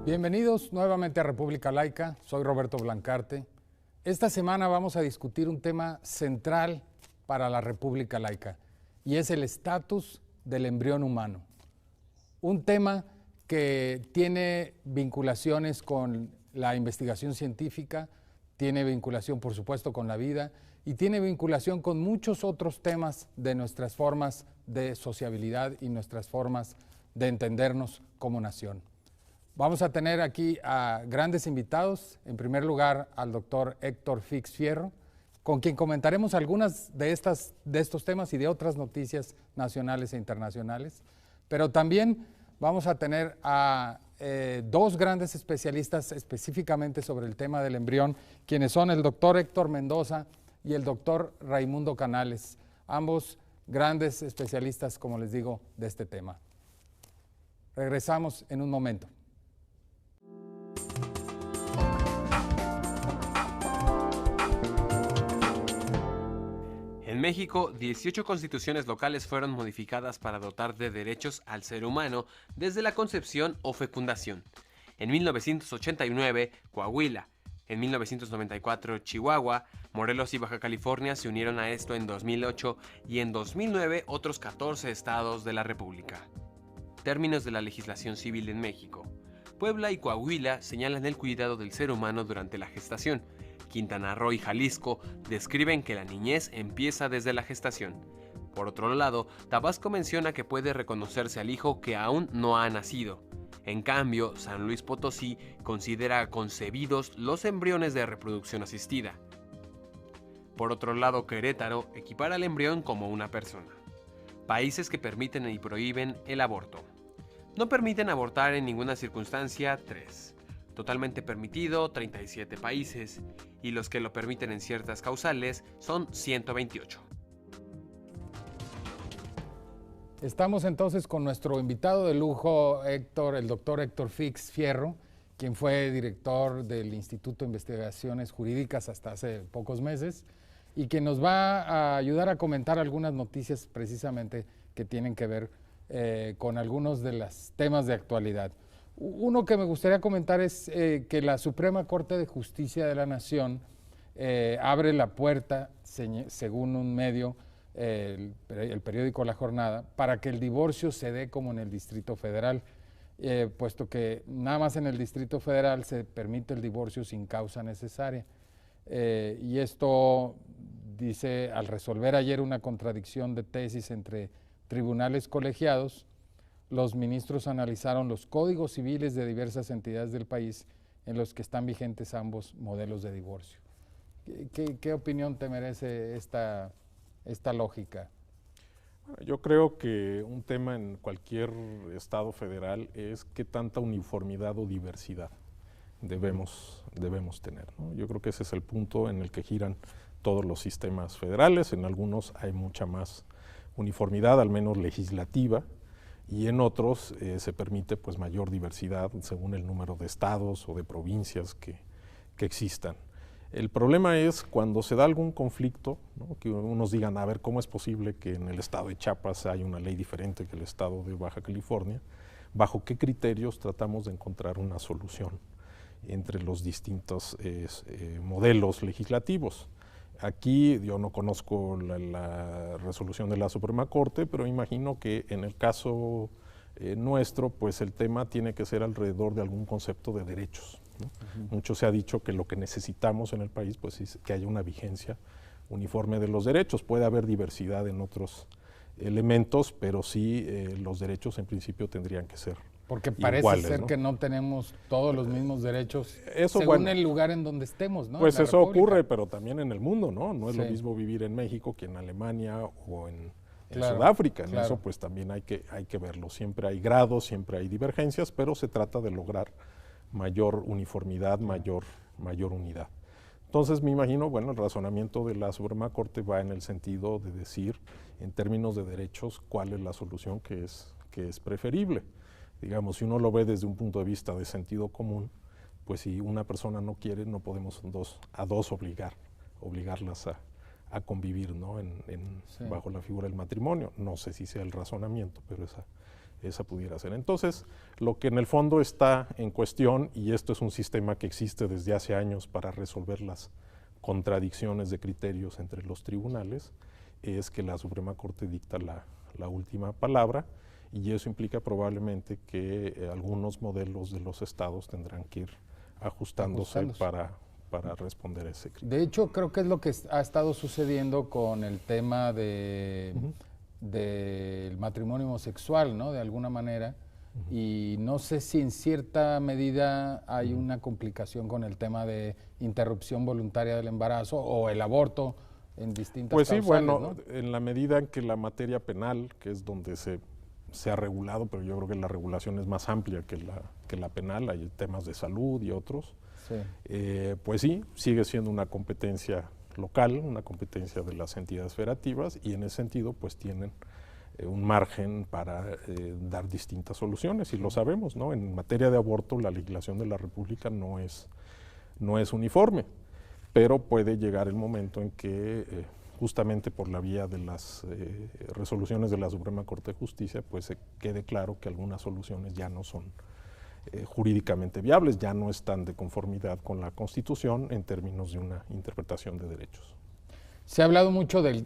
Bienvenidos nuevamente a República Laica, soy Roberto Blancarte. Esta semana vamos a discutir un tema central para la República Laica y es el estatus del embrión humano. Un tema que tiene vinculaciones con la investigación científica, tiene vinculación por supuesto con la vida y tiene vinculación con muchos otros temas de nuestras formas de sociabilidad y nuestras formas de entendernos como nación. Vamos a tener aquí a grandes invitados, en primer lugar al doctor Héctor Fix Fierro, con quien comentaremos algunas de estos temas y de otras noticias nacionales e internacionales, pero también vamos a tener a dos grandes especialistas específicamente sobre el tema del embrión, quienes son el doctor Héctor Mendoza y el doctor Raimundo Canales, ambos grandes especialistas, como les digo, de este tema. Regresamos en un momento. En México, 18 constituciones locales fueron modificadas para dotar de derechos al ser humano desde la concepción o fecundación. En 1989, Coahuila. En 1994, Chihuahua. Morelos y Baja California se unieron a esto en 2008 y en 2009 otros 14 estados de la República. Términos de la legislación civil en México. Puebla y Coahuila señalan el cuidado del ser humano durante la gestación. Quintana Roo y Jalisco describen que la niñez empieza desde la gestación. Por otro lado, Tabasco menciona que puede reconocerse al hijo que aún no ha nacido. En cambio, San Luis Potosí considera concebidos los embriones de reproducción asistida. Por otro lado, Querétaro equipara al embrión como una persona. Países que permiten y prohíben el aborto. No permiten abortar en ninguna circunstancia, 3. Totalmente permitido, 37 países, y los que lo permiten en ciertas causales son 128. Estamos entonces con nuestro invitado de lujo, el doctor Héctor Fix Fierro, quien fue director del Instituto de Investigaciones Jurídicas hasta hace pocos meses, y que nos va a ayudar a comentar algunas noticias precisamente que tienen que ver con algunos de los temas de actualidad. Uno que me gustaría comentar es que la Suprema Corte de Justicia de la Nación abre la puerta, según un medio, el periódico La Jornada, para que el divorcio se dé como en el Distrito Federal, puesto que nada más en el Distrito Federal se permite el divorcio sin causa necesaria. Y esto, dice, al resolver ayer una contradicción de tesis entre tribunales colegiados, los ministros analizaron los códigos civiles de diversas entidades del país en los que están vigentes ambos modelos de divorcio. ¿Qué opinión te merece esta lógica? Yo creo que un tema en cualquier estado federal es qué tanta uniformidad o diversidad debemos tener, ¿no? Yo creo que ese es el punto en el que giran todos los sistemas federales. En algunos hay mucha más uniformidad, al menos legislativa, y en otros se permite pues mayor diversidad según el número de estados o de provincias que existan. El problema es cuando se da algún conflicto, ¿no? Que unos digan, a ver, ¿cómo es posible que en el estado de Chiapas hay una ley diferente que el estado de Baja California? ¿Bajo qué criterios tratamos de encontrar una solución entre los distintos modelos legislativos? Aquí yo no conozco la resolución de la Suprema Corte, pero imagino que en el caso nuestro, pues el tema tiene que ser alrededor de algún concepto de derechos, ¿no? Mucho se ha dicho que lo que necesitamos en el país pues, es que haya una vigencia uniforme de los derechos. Puede haber diversidad en otros elementos, pero sí los derechos en principio tendrían que ser porque parece iguales, ser, ¿no?, que no tenemos todos los mismos derechos según el lugar en donde estemos, ¿no? Pues eso ocurre, pero también en el mundo, ¿no? No es lo mismo vivir en México que en Alemania o en Sudáfrica. En eso pues también hay que verlo. Siempre hay grados, siempre hay divergencias, pero se trata de lograr mayor uniformidad, mayor unidad. Entonces me imagino, bueno, el razonamiento de la Suprema Corte va en el sentido de decir, en términos de derechos, cuál es la solución que es preferible. Digamos, si uno lo ve desde un punto de vista de sentido común, pues si una persona no quiere, no podemos a dos obligarlas a convivir, ¿no? Bajo la figura del matrimonio. No sé si sea el razonamiento, pero esa pudiera ser. Entonces, lo que en el fondo está en cuestión, y esto es un sistema que existe desde hace años para resolver las contradicciones de criterios entre los tribunales, es que la Suprema Corte dicta la última palabra, y eso implica probablemente que algunos modelos de los estados tendrán que ir ajustándose. Para responder a ese criterio. De hecho, creo que es lo que ha estado sucediendo con el tema del matrimonio homosexual, ¿no? De alguna manera. Y no sé si en cierta medida hay una complicación con el tema de interrupción voluntaria del embarazo o el aborto en distintas Pues sí, causales, bueno, ¿no? en la medida en que la materia penal, que es donde se ha regulado, pero yo creo que la regulación es más amplia que la penal, hay temas de salud y otros, Sí. Pues sí, sigue siendo una competencia local, una competencia de las entidades federativas, y en ese sentido pues tienen un margen para dar distintas soluciones, y lo sabemos, ¿no? En materia de aborto la legislación de la República no es uniforme, pero puede llegar el momento en que justamente por la vía de las resoluciones de la Suprema Corte de Justicia pues se quede claro que algunas soluciones ya no son jurídicamente viables, ya no están de conformidad con la Constitución en términos de una interpretación de derechos. Se ha hablado mucho del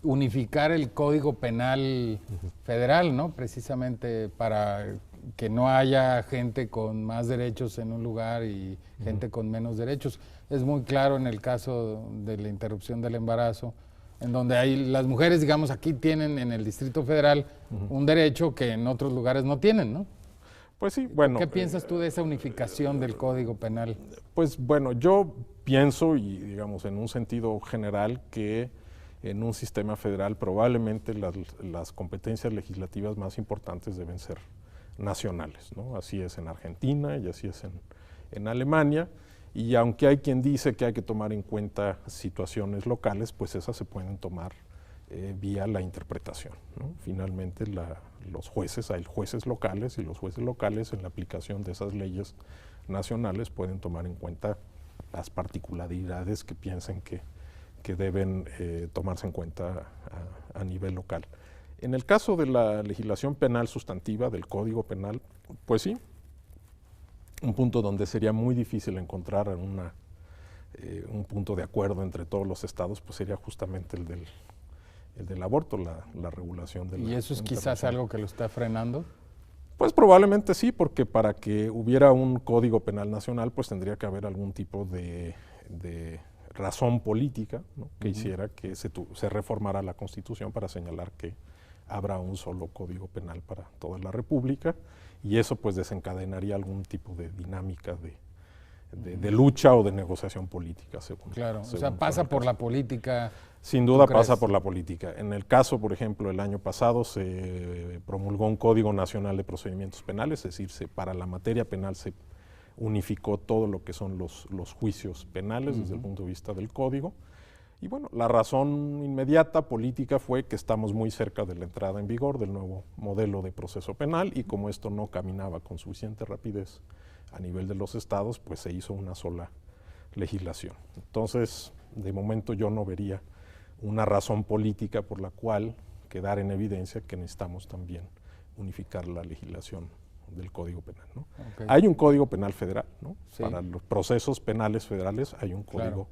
unificar el Código Penal federal, ¿no? Precisamente para que no haya gente con más derechos en un lugar y gente con menos derechos. Es muy claro en el caso de la interrupción del embarazo, en donde hay las mujeres, digamos, aquí tienen en el Distrito Federal un derecho que en otros lugares no tienen, ¿no? Pues sí, bueno. ¿Qué piensas tú de esa unificación del Código Penal? Pues bueno, yo pienso, y digamos en un sentido general, que en un sistema federal probablemente las competencias legislativas más importantes deben ser nacionales, ¿no? Así es en Argentina y así es en Alemania, y aunque hay quien dice que hay que tomar en cuenta situaciones locales, pues esas se pueden tomar vía la interpretación, ¿no? Finalmente los jueces, hay jueces locales, y los jueces locales en la aplicación de esas leyes nacionales pueden tomar en cuenta las particularidades que piensen que deben tomarse en cuenta a nivel local. En el caso de la legislación penal sustantiva, del Código Penal, pues sí, un punto donde sería muy difícil encontrar un punto de acuerdo entre todos los estados, pues sería justamente el del aborto, la regulación de la... ¿Y eso es quizás algo que lo está frenando? Pues probablemente sí, porque para que hubiera un Código Penal nacional, pues tendría que haber algún tipo de razón política, ¿no? Que hiciera que se reformara la Constitución para señalar que habrá un solo Código Penal para toda la República, y eso pues desencadenaría algún tipo de dinámica de lucha o de negociación política, según. Claro, o sea, pasa por la política. Sin duda pasa por la política. En el caso, por ejemplo, el año pasado se promulgó un Código Nacional de Procedimientos Penales, es decir, para la materia penal se unificó todo lo que son los juicios penales desde el punto de vista del código. Y bueno, la razón inmediata política fue que estamos muy cerca de la entrada en vigor del nuevo modelo de proceso penal, y como esto no caminaba con suficiente rapidez a nivel de los estados, pues se hizo una sola legislación. Entonces, de momento yo no vería una razón política por la cual quedar en evidencia que necesitamos también unificar la legislación del Código Penal, ¿no? Okay. Hay un Código Penal federal, ¿no? Sí. Para los procesos penales federales hay un código,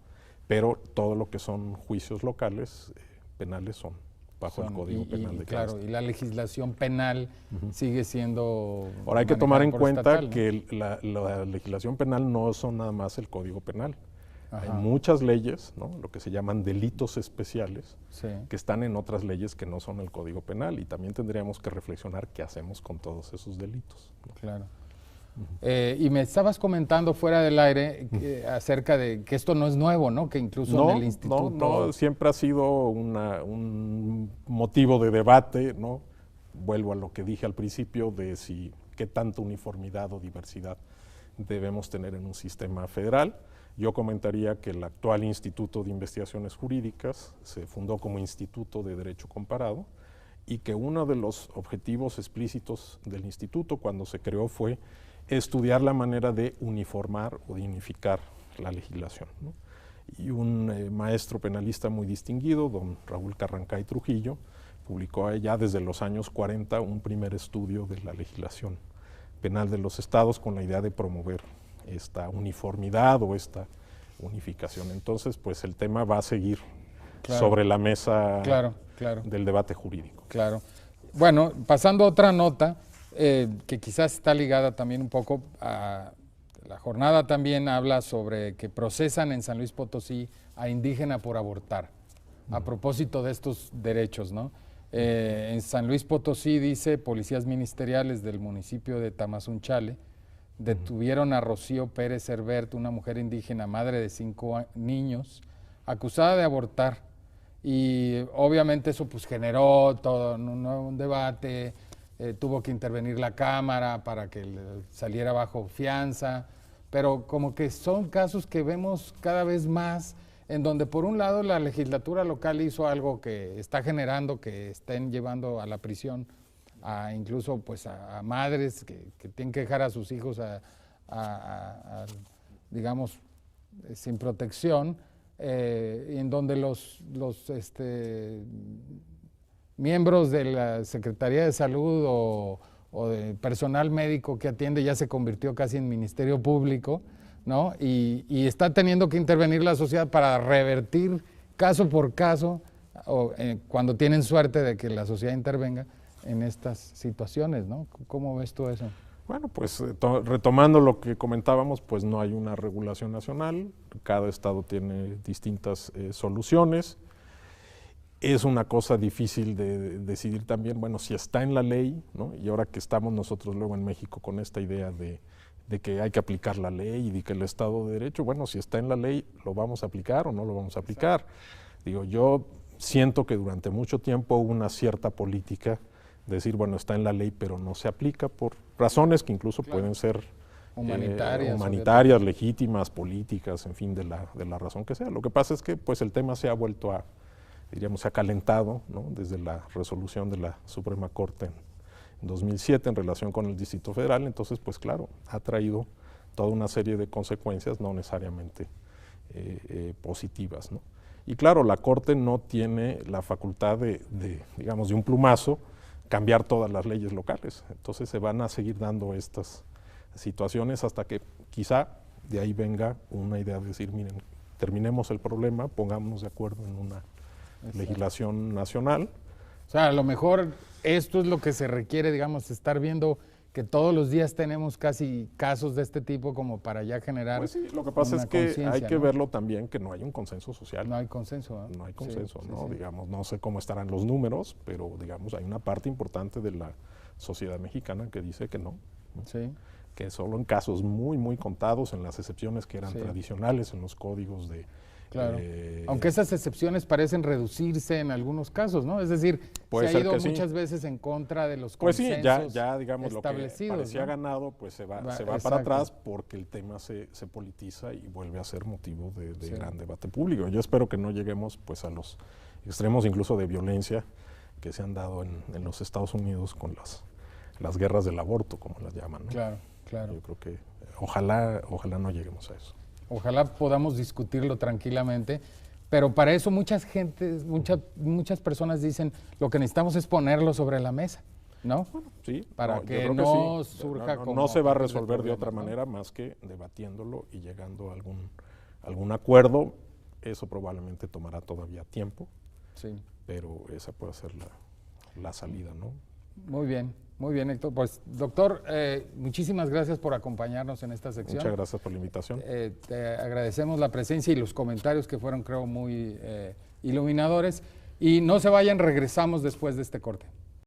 pero todo lo que son juicios locales penales son bajo el Código Penal de cada estado. Y la legislación penal sigue siendo... Ahora hay que tomar en cuenta estatal, ¿no? que la legislación penal no son nada más el Código Penal. Ajá. Hay muchas leyes, ¿no? Lo que se llaman delitos especiales, Sí. que están en otras leyes que no son el Código Penal, y también tendríamos que reflexionar qué hacemos con todos esos delitos, ¿no? Claro. Y me estabas comentando fuera del aire acerca de que esto no es nuevo, ¿no? Que incluso en el instituto... No, siempre ha sido un motivo de debate, ¿no? Vuelvo a lo que dije al principio de qué tanta uniformidad o diversidad debemos tener en un sistema federal. Yo comentaría que el actual Instituto de Investigaciones Jurídicas se fundó como Instituto de Derecho Comparado, y que uno de los objetivos explícitos del instituto cuando se creó fue estudiar la manera de uniformar o de unificar la legislación, ¿no? Y un maestro penalista muy distinguido, don Raúl Carrancay Trujillo, publicó ya desde los años 40 un primer estudio de la legislación penal de los estados con la idea de promover esta uniformidad o esta unificación. Entonces, pues el tema va a seguir sobre la mesa del debate jurídico. Claro. Bueno, pasando a otra nota, que quizás está ligada también un poco a la jornada, también habla sobre que procesan en San Luis Potosí a indígena por abortar, a propósito de estos derechos, ¿no? En San Luis Potosí, dice, policías ministeriales del municipio de Tamazunchale detuvieron a Rocío Pérez Herbert, una mujer indígena, madre de 5 niños, acusada de abortar. Y obviamente eso pues generó todo un debate, tuvo que intervenir la Cámara para que saliera bajo fianza, pero como que son casos que vemos cada vez más, en donde por un lado la legislatura local hizo algo que está generando que estén llevando a la prisión incluso pues a madres que tienen que dejar a sus hijos digamos, sin protección, en donde los miembros de la Secretaría de Salud o de personal médico que atiende ya se convirtió casi en Ministerio Público, ¿no? Y está teniendo que intervenir la sociedad para revertir caso por caso, cuando tienen suerte de que la sociedad intervenga en estas situaciones, ¿no? ¿Cómo ves tú eso? Bueno, pues retomando lo que comentábamos, pues no hay una regulación nacional, cada estado tiene distintas soluciones. Es una cosa difícil de decidir también, bueno, si está en la ley, ¿no? Y ahora que estamos nosotros luego en México con esta idea de que hay que aplicar la ley y de que el Estado de Derecho, bueno, si está en la ley, ¿lo vamos a aplicar o no lo vamos a aplicar? Digo, yo siento que durante mucho tiempo hubo una cierta política de decir, bueno, está en la ley, pero no se aplica por razones que incluso pueden ser humanitarias, legítimas, políticas, en fin, de la razón que sea. Lo que pasa es que pues el tema se ha vuelto diríamos, se ha calentado, ¿no? Desde la resolución de la Suprema Corte en 2007 en relación con el Distrito Federal, entonces pues claro, ha traído toda una serie de consecuencias no necesariamente positivas, ¿no? Y claro, la Corte no tiene la facultad digamos, de un plumazo cambiar todas las leyes locales, entonces se van a seguir dando estas situaciones hasta que quizá de ahí venga una idea de decir, miren, terminemos el problema, pongámonos de acuerdo en una legislación nacional. O sea, a lo mejor esto es lo que se requiere, digamos, estar viendo que todos los días tenemos casi casos de este tipo como para ya generar. Pues sí, lo que pasa es que hay que verlo también que no hay un consenso social. No hay consenso, ¿no? No hay consenso, sí, ¿no? Sí. Digamos, no sé cómo estarán los números, pero digamos, hay una parte importante de la sociedad mexicana que dice que no. Sí. Que solo en casos muy, muy contados, en las excepciones que eran tradicionales, en los códigos de... Claro, aunque esas excepciones parecen reducirse en algunos casos, ¿no? Es decir, se ha ido muchas veces en contra de los consensos pues sí, ya digamos, establecidos, lo que parecía, ¿no?, ganado, pues se va para atrás porque el tema se politiza y vuelve a ser motivo de gran debate público. Yo espero que no lleguemos pues a los extremos incluso de violencia que se han dado en los Estados Unidos con las guerras del aborto, como las llaman, ¿no? Claro, claro. Yo creo que ojalá no lleguemos a eso. Ojalá podamos discutirlo tranquilamente, pero para eso muchas personas dicen lo que necesitamos es ponerlo sobre la mesa, ¿no? Bueno, sí. Para que no surja como... No se va a resolver de otra manera más que debatiéndolo y llegando a algún acuerdo. Eso probablemente tomará todavía tiempo, pero esa puede ser la salida, ¿no? Muy bien, Héctor. Pues, doctor, muchísimas gracias por acompañarnos en esta sección. Muchas gracias por la invitación. Te agradecemos la presencia y los comentarios que fueron, creo, muy iluminadores. Y no se vayan, regresamos después de este corte.